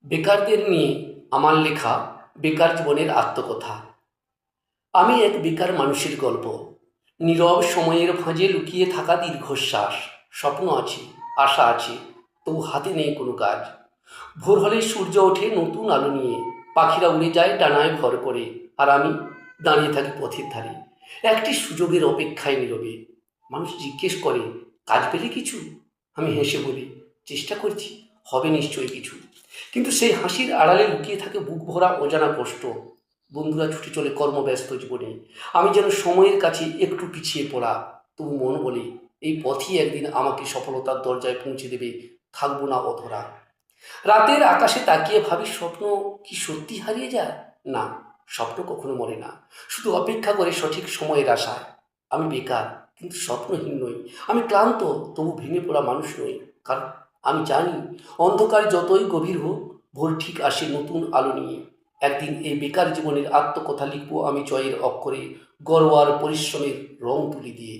বেকারদের নিয়ে আমার লেখা বেকার জীবনের আত্মকথা। আমি এক বেকার মানুষের গল্প। নীরব সময়ের ভাঁজে লুকিয়ে থাকা দীর্ঘশ্বাস। স্বপ্ন আছে, আশা আছে, তবু হাতে নেই কোনো কাজ। ভোর হলে সূর্য ওঠে নতুন আলো নিয়ে, পাখিরা উড়ে যায় ডানায় ভর করে, আর আমি দাঁড়িয়ে থাকি পথের ধারে, একটি সুযোগের অপেক্ষায় নীরবে। মানুষ জিজ্ঞেস করে, কাজ পেলে কিছু? আমি হেসে বলি, চেষ্টা করছি, হবে নিশ্চয়ই কিছু। কিন্তু সেই হাসির আড়ালে লুকিয়ে থাকে বুক ভরা অজানা কষ্ট। বন্ধুরা ছুটে চলে কর্মব্যস্ত জীবনে, আমি যেন সময়ের কাছে একটু পিছিয়ে পড়া। তবু মন বলে, এই পথই একদিন আমাকে সফলতার দরজায় পৌঁছে দেবে, থাকবো না অধরা। রাতের আকাশে তাকিয়ে ভাবি, স্বপ্ন কি সত্যি হারিয়ে যায়? না, স্বপ্ন কখনো মরে না, শুধু অপেক্ষা করে সঠিক সময়ের আশায়। আমি বেকার, কিন্তু স্বপ্নহীন নই। আমি ক্লান্ত, তবু ভেঙে পড়া মানুষ নই। কারণ আমি জানি, অন্ধকার যতই গভীর হোক, ভোর ঠিক আসে নতুন আলো নিয়ে। একদিন এই বেকার জীবনের আত্মকথা লিখব আমি জয়ের অক্ষরে, গর্ব আর পরিশ্রমের রং তুলি দিয়ে।